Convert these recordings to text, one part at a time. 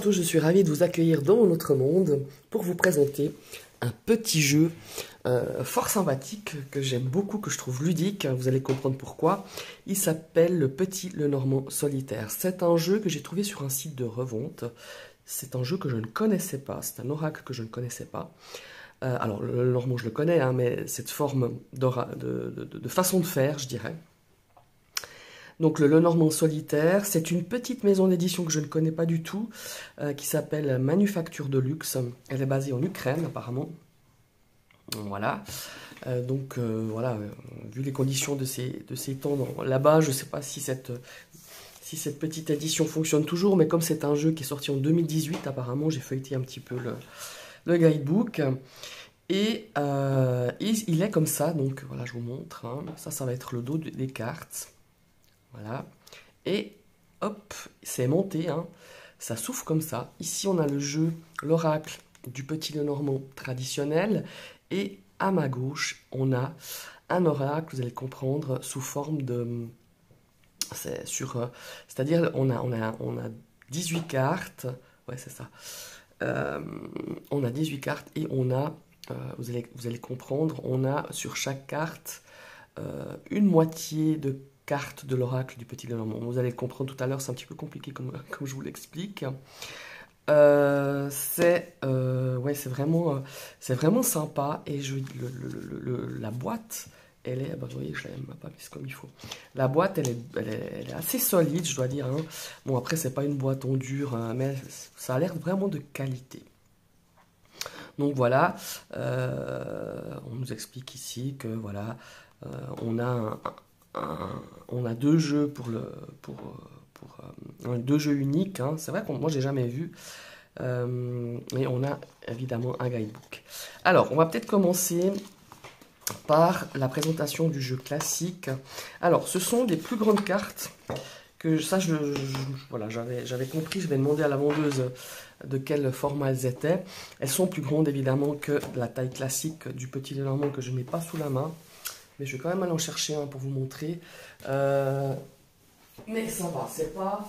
tous, je suis ravie de vous accueillir dans mon autre monde pour vous présenter un petit jeu fort sympathique que j'aime beaucoup, que je trouve ludique, vous allez comprendre pourquoi. Il s'appelle Le Petit Lenormand Solitaire. C'est un jeu que j'ai trouvé sur un site de revente. C'est un jeu que je ne connaissais pas, c'est un oracle que je ne connaissais pas. Alors le Lenormand je le connais, hein, mais cette forme de façon de faire, je dirais. Donc le Lenormand Solitaire, c'est une petite maison d'édition que je ne connais pas du tout, qui s'appelle Manufacture de Luxe. Elle est basée en Ukraine apparemment. Voilà. Voilà, vu les conditions de ces temps là-bas, je ne sais pas si cette petite édition fonctionne toujours, mais comme c'est un jeu qui est sorti en 2018, apparemment j'ai feuilleté un petit peu le guidebook. Et il est comme ça, donc voilà, je vous montre. Hein. Ça va être le dos des cartes. Voilà. Et hop, c'est monté, hein. Ça s'ouvre comme ça. Ici, on a le jeu, l'oracle du Petit Lenormand traditionnel. Et à ma gauche, on a un oracle, vous allez comprendre, sous forme de... C'est-à-dire, on a 18 cartes. Ouais, c'est ça. On a 18 cartes et on a, vous allez comprendre, on a sur chaque carte une moitié de carte de l'oracle du Petit Lenormand. Vous allez le comprendre tout à l'heure, c'est un petit peu compliqué comme je vous l'explique. C'est vraiment sympa et la boîte, elle est, bah, vous voyez, je l'ai même pas mise comme il faut. La boîte, elle est assez solide, je dois dire. Hein. Bon, après, c'est pas une boîte en dur, hein, mais ça a l'air vraiment de qualité. Donc voilà, on nous explique ici que voilà, on a deux jeux deux jeux uniques. Hein. C'est vrai que moi j'ai jamais vu. Et on a évidemment un guidebook. Alors, on va peut-être commencer par la présentation du jeu classique. Alors, ce sont des plus grandes cartes. Que ça, voilà, j'avais compris, je vais demander à la vendeuse de quel format elles étaient. Elles sont plus grandes évidemment que la taille classique du Petit Lenormand que je n'ai pas sous la main. Mais je vais quand même aller en chercher un pour vous montrer. Mais ça va, c'est pas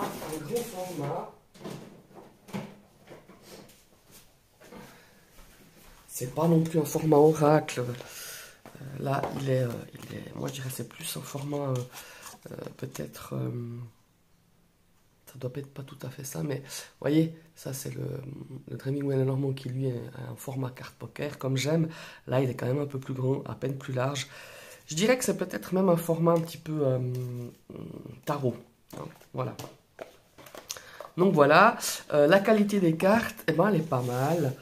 un gros format. C'est pas non plus un format oracle. Là, moi je dirais c'est plus un format peut-être... ça doit être pas tout à fait ça, mais vous voyez, ça c'est le Dreaming Lenormand qui lui est un format carte poker, comme j'aime. Là, il est quand même un peu plus grand, à peine plus large. Je dirais que c'est peut-être même un format un petit peu tarot. Hein, voilà. Donc voilà, la qualité des cartes, eh ben, elle est pas mal.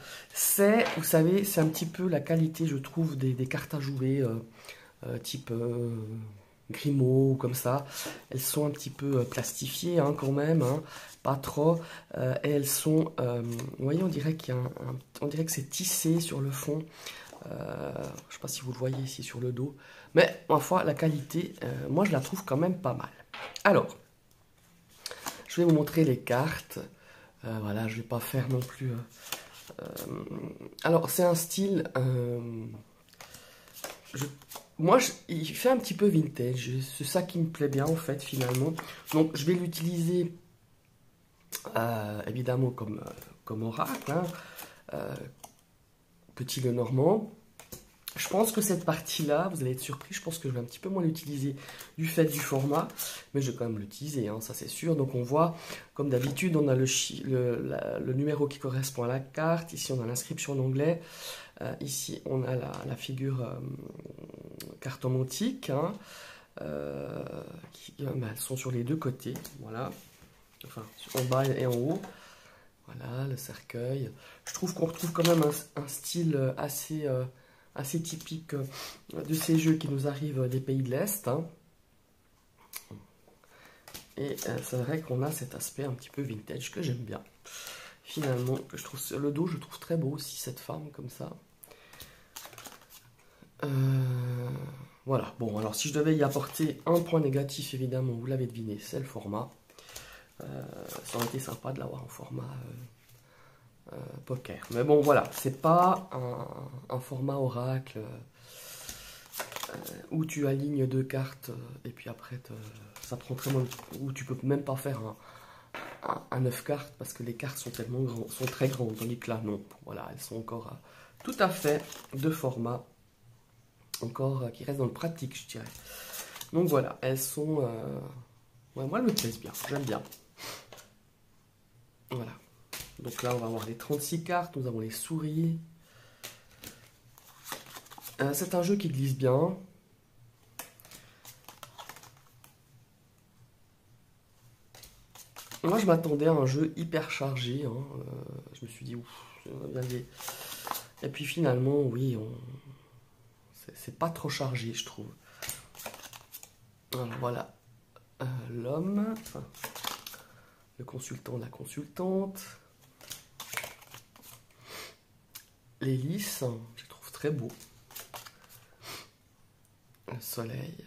Vous savez, c'est un petit peu la qualité, je trouve, des cartes à jouer, type Grimaud ou comme ça. Elles sont un petit peu plastifiées hein, quand même, hein, pas trop. Et elles sont, vous voyez, on dirait on dirait que c'est tissé sur le fond. Je ne sais pas si vous le voyez ici sur le dos. Mais, ma foi, la qualité, moi, je la trouve quand même pas mal. Alors, je vais vous montrer les cartes. Voilà, je ne vais pas faire non plus... alors, c'est un style... il fait un petit peu vintage. C'est ça qui me plaît bien, en fait, finalement. Donc, je vais l'utiliser, évidemment, comme oracle. Hein. Petit Lenormand. Je pense que cette partie-là, vous allez être surpris, je pense que je vais un petit peu moins l'utiliser du fait du format, mais je vais quand même l'utiliser, hein, ça c'est sûr. Donc on voit, comme d'habitude, on a le numéro qui correspond à la carte, ici on a l'inscription en anglais, ici on a la figure cartomantique, hein, elles sont sur les deux côtés, voilà, enfin en bas et en haut. Voilà, le cercueil. Je trouve qu'on retrouve quand même un style assez typique de ces jeux qui nous arrivent des pays de l'Est. Hein. Et c'est vrai qu'on a cet aspect un petit peu vintage que j'aime bien. Finalement, que je trouve le dos, je trouve très beau aussi, cette forme comme ça. Voilà, bon, alors si je devais y apporter un point négatif, évidemment, vous l'avez deviné, c'est le format. Ça aurait été sympa de l'avoir en format poker. Mais bon, voilà, c'est pas un format oracle où tu alignes deux cartes et puis après ça prend très longtemps, où tu peux même pas faire un 9 cartes parce que les cartes sont tellement grandes, sont très grandes, tandis que là non, voilà, elles sont encore tout à fait de format, encore qui reste dans le pratique, je dirais. Donc voilà, elles sont, ouais, moi elles me plaisent bien, j'aime bien. Voilà, donc là on va avoir les 36 cartes, nous avons les souris. C'est un jeu qui glisse bien. Moi, je m'attendais à un jeu hyper chargé. Hein. Je me suis dit, ouf, ça va bien aller. Et puis finalement, oui, c'est pas trop chargé, je trouve. Alors voilà, l'homme, enfin, le consultant, la consultante. L'hélice, je le trouve très beau. Le soleil.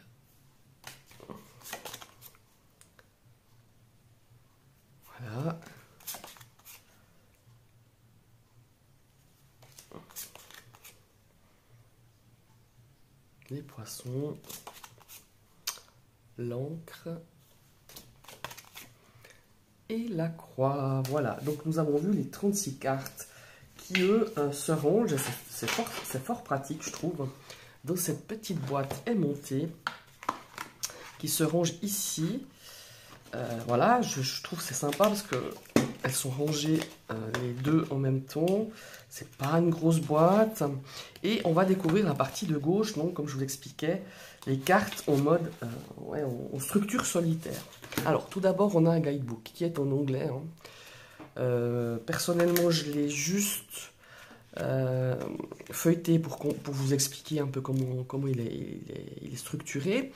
Voilà. Les poissons. L'encre. Et la croix. Voilà, donc nous avons vu les 36 cartes qui, eux, se rangent. C'est fort pratique, je trouve, dans cette petite boîte aimantée qui se range ici. Voilà, je trouve que c'est sympa parce que elles sont rangées les deux en même temps. C'est pas une grosse boîte. Et on va découvrir la partie de gauche, donc comme je vous l'expliquais, les cartes en mode ouais, en structure solitaire. Alors, tout d'abord, on a un guidebook qui est en anglais. Hein. Personnellement, je l'ai juste feuilleté pour vous expliquer un peu comment il est structuré.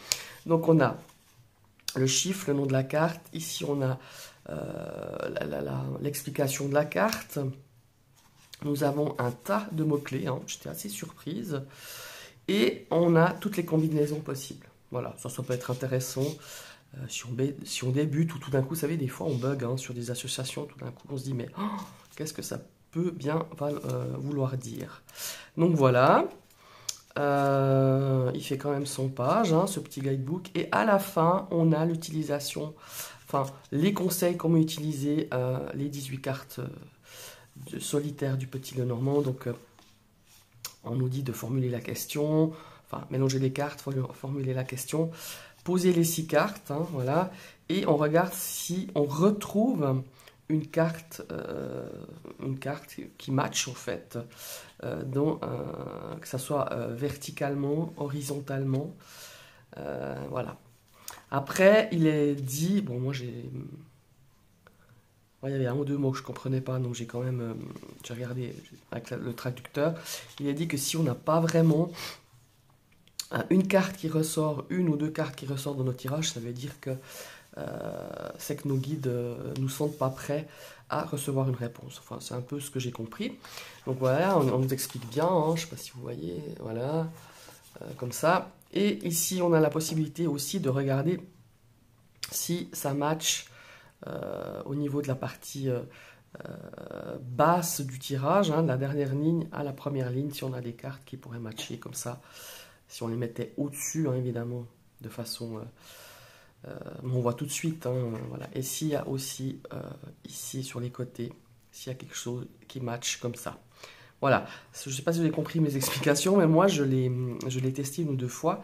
Donc, on a le chiffre, le nom de la carte. Ici, on a l'explication de la carte. Nous avons un tas de mots-clés. Hein. J'étais assez surprise. Et on a toutes les combinaisons possibles. Voilà, ça peut être intéressant. Si on débute ou tout d'un coup, vous savez, des fois on bug hein, sur des associations, tout d'un coup on se dit mais oh, qu'est-ce que ça peut bien vouloir dire. Donc voilà, il fait quand même 100 pages, hein, ce petit guidebook. Et à la fin, on a l'utilisation, enfin les conseils, comment utiliser les 18 cartes solitaires du Petit Lenormand. Donc on nous dit de formuler la question, enfin mélanger les cartes, formuler la question. Poser les 6 cartes, hein, voilà, et on regarde si on retrouve une carte qui match en fait, que ça soit verticalement, horizontalement, voilà. Après, il est dit, bon moi j'ai, ouais, il y avait un ou deux mots que je comprenais pas, donc j'ai quand même, j'ai regardé avec le traducteur. Il est dit que si on n'a pas vraiment une carte qui ressort, une ou deux cartes qui ressortent dans nos tirages, ça veut dire que c'est que nos guides nous sentent pas prêts à recevoir une réponse. Enfin, c'est un peu ce que j'ai compris. Donc voilà, on nous explique bien, hein, je ne sais pas si vous voyez, voilà, comme ça. Et ici, on a la possibilité aussi de regarder si ça match au niveau de la partie basse du tirage, hein, de la dernière ligne à la première ligne, si on a des cartes qui pourraient matcher comme ça. Si on les mettait au-dessus, hein, évidemment, de façon... on voit tout de suite. Hein, voilà. Et s'il y a aussi, ici, sur les côtés, s'il y a quelque chose qui match comme ça. Voilà. Je ne sais pas si vous avez compris mes explications, mais moi, je l'ai testé une ou deux fois.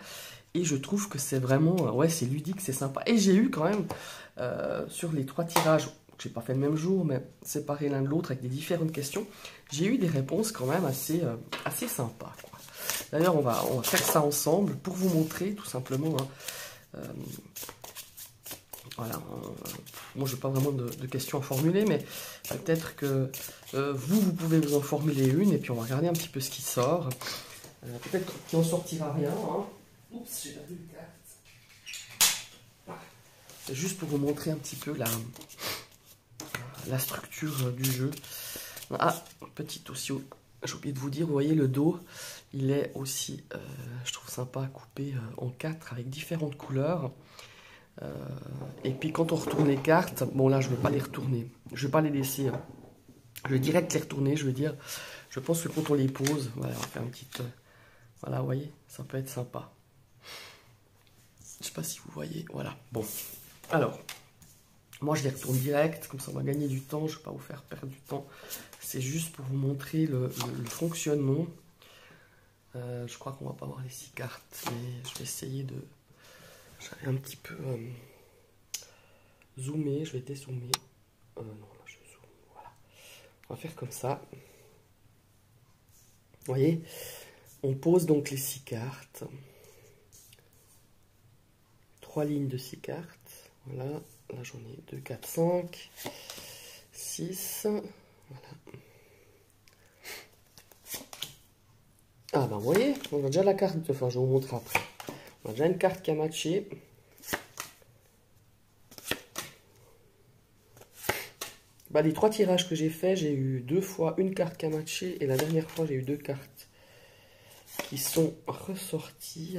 Et je trouve que c'est vraiment... ouais, c'est ludique, c'est sympa. Et j'ai eu quand même, sur les 3 tirages, je n'ai pas fait le même jour, mais séparés l'un de l'autre avec des différentes questions, j'ai eu des réponses quand même assez sympas, quoi. D'ailleurs, on va faire ça ensemble pour vous montrer tout simplement. Hein, voilà. Moi, je n'ai pas vraiment de questions à formuler, mais peut-être que vous pouvez vous en formuler une et puis on va regarder un petit peu ce qui sort. Peut-être qu'il n'en sortira rien. Hein. Oups, j'ai perdu une carte. C'est juste pour vous montrer un petit peu la structure du jeu. Ah, petite aussi, j'ai oublié de vous dire, vous voyez le dos. Il est aussi, je trouve sympa, coupé en 4 avec différentes couleurs. Et puis quand on retourne les cartes, bon là je ne vais pas les retourner, je ne vais pas les laisser, je vais direct les retourner, je veux dire, je pense que quand on les pose, voilà, on fait un petit, voilà, vous voyez, ça peut être sympa. Je ne sais pas si vous voyez, voilà, bon. Alors, Moi, je les retourne direct, comme ça on va gagner du temps. Je ne vais pas vous faire perdre du temps. C'est juste pour vous montrer le fonctionnement. Je crois qu'on va pas avoir les 6 cartes, mais je vais essayer de... J'avais un petit peu zoomé, je vais dézoomer. Non, là je zoome, voilà. On va faire comme ça. Vous voyez, on pose donc les 6 cartes. 3 lignes de 6 cartes. Voilà, là j'en ai 2, 4, 5, 6. Voilà. Ah ben vous voyez, on a déjà la carte, enfin je vais vous montrer après. On a déjà une carte qui a matché. Bah, les 3 tirages que j'ai fait, j'ai eu 2 fois une carte qui a matché et la dernière fois j'ai eu 2 cartes qui sont ressorties.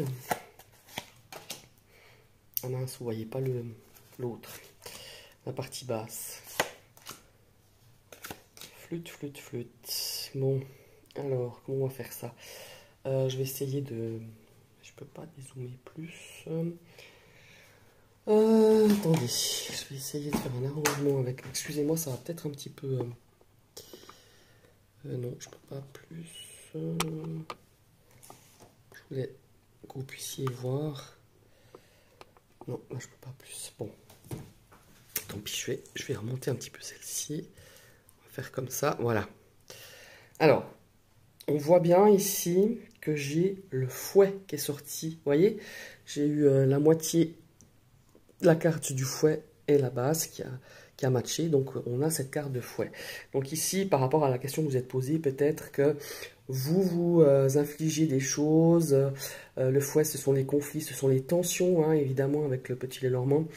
Ah mince, vous voyez pas l'autre, la partie basse. Flûte, flûte, flûte. Bon, alors comment on va faire ça? Je vais essayer de... Je peux pas dézoomer plus. Attendez, je vais essayer de faire un arrangement avec... Excusez-moi, ça va peut-être un petit peu... non, je peux pas plus. Je voulais que vous puissiez voir. Non, là je peux pas plus. Bon, tant pis, je vais remonter un petit peu celle-ci. On va faire comme ça, voilà. Alors, on voit bien ici que j'ai le fouet qui est sorti. Vous voyez, j'ai eu la moitié... la carte du fouet et la base qui a matché, donc on a cette carte de fouet. Donc ici, par rapport à la question que vous êtes posée, peut-être que vous infligez des choses, le fouet ce sont les conflits, ce sont les tensions, hein, évidemment, avec le petit Lenormand,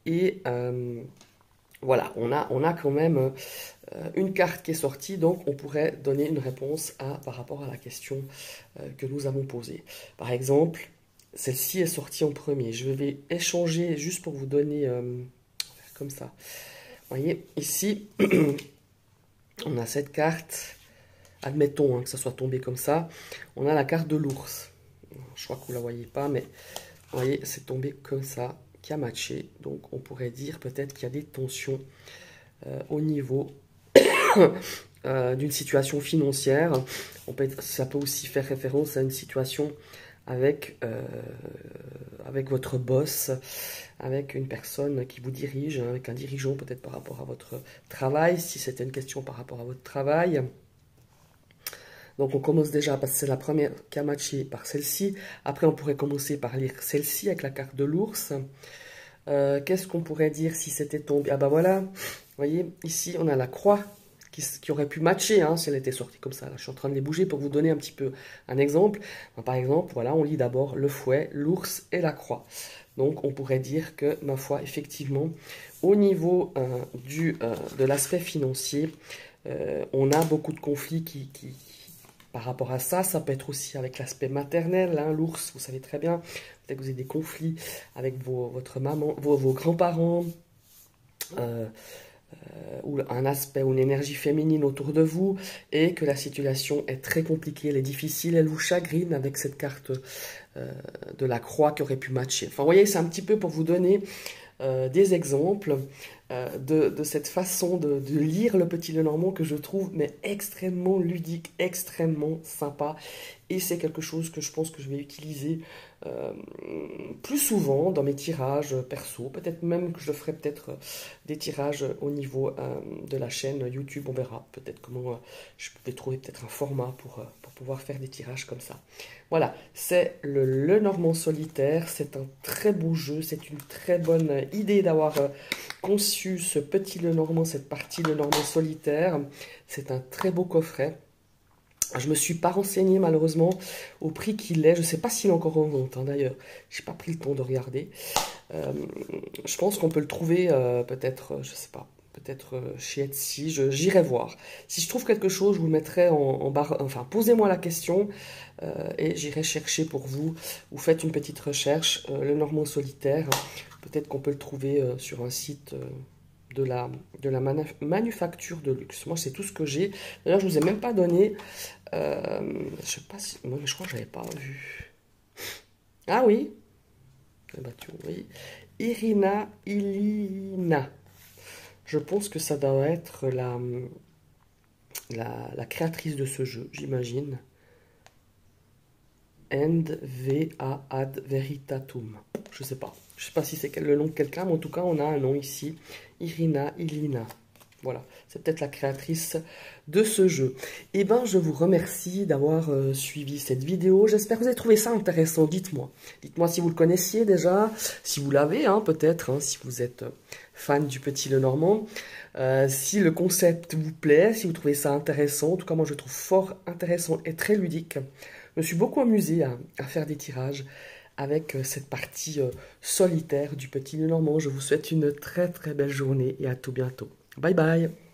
et voilà, on a quand même une carte qui est sortie, donc on pourrait donner une réponse par rapport à la question que nous avons posée. Par exemple, celle-ci est sortie en premier. Je vais échanger juste pour vous donner... comme ça. Vous voyez, ici, on a cette carte. Admettons que ça soit tombé comme ça. On a la carte de l'ours. Je crois que vous ne la voyez pas, mais vous voyez, c'est tombé comme ça, qui a matché. Donc, on pourrait dire peut-être qu'il y a des tensions au niveau d'une situation financière. Ça peut aussi faire référence à une situation avec votre boss, avec une personne qui vous dirige, avec un dirigeant peut-être par rapport à votre travail, si c'était une question par rapport à votre travail. Donc on commence déjà, parce que c'est la première qui a matché par celle-ci. Après on pourrait commencer par lire celle-ci avec la carte de l'ours. Qu'est-ce qu'on pourrait dire si c'était tombé? Ah bah voilà, vous voyez, ici on a la croix qui aurait pu matcher hein, si elle était sortie comme ça. Là, je suis en train de les bouger pour vous donner un petit peu un exemple. Par exemple, voilà, on lit d'abord le fouet, l'ours et la croix. Donc, on pourrait dire que, ma foi, effectivement, au niveau de l'aspect financier, on a beaucoup de conflits par rapport à ça. Ça peut être aussi avec l'aspect maternel. Hein, l'ours, vous savez très bien, peut-être que vous avez des conflits avec votre maman, vos grands-parents, ou un aspect ou une énergie féminine autour de vous et que la situation est très compliquée, elle est difficile, elle vous chagrine avec cette carte de la croix qui aurait pu matcher. Enfin, vous voyez, c'est un petit peu pour vous donner des exemples de cette façon de lire le petit Lenormand que je trouve mais extrêmement ludique, extrêmement sympa. Et c'est quelque chose que je pense que je vais utiliser plus souvent dans mes tirages perso. Peut-être même que je ferai peut-être des tirages au niveau de la chaîne YouTube. On verra peut-être comment je peux trouver peut-être un format pour pouvoir faire des tirages comme ça. Voilà, c'est le Lenormand solitaire. C'est un très beau jeu. C'est une très bonne idée d'avoir conçu ce petit Lenormand, cette partie Lenormand solitaire. C'est un très beau coffret. Je ne me suis pas renseigné malheureusement au prix qu'il est. Je ne sais pas s'il est encore en vente hein, d'ailleurs. Je n'ai pas pris le temps de regarder. Je pense qu'on peut le trouver peut-être, je ne sais pas, peut-être chez Etsy. J'irai voir. Si je trouve quelque chose, je vous le mettrai en barre. Enfin, posez-moi la question et j'irai chercher pour vous. Vous faites une petite recherche. Lenormand solitaire. Peut-être qu'on peut le trouver sur un site... de la manufacture de luxe. Moi, c'est tout ce que j'ai. D'ailleurs, je ne vous ai même pas donné... je sais pas si... Moi, je crois que je n'avais pas vu. Ah oui. Oui. Irina Ilina. Je pense que ça doit être la créatrice de ce jeu, j'imagine. And va ad veritatum. Je sais pas. Je sais pas si c'est le nom de quelqu'un, mais en tout cas, on a un nom ici. Irina Ilina. Voilà, c'est peut-être la créatrice de ce jeu. Eh bien, je vous remercie d'avoir suivi cette vidéo. J'espère que vous avez trouvé ça intéressant. Dites-moi. Dites-moi si vous le connaissiez déjà, si vous l'avez, hein, peut-être, hein, si vous êtes fan du Petit Lenormand. Si le concept vous plaît, si vous trouvez ça intéressant. En tout cas, moi, je le trouve fort intéressant et très ludique. Je me suis beaucoup amusé à faire des tirages avec cette partie solitaire du Petit Lenormand. Je vous souhaite une très très belle journée et à tout bientôt. Bye bye.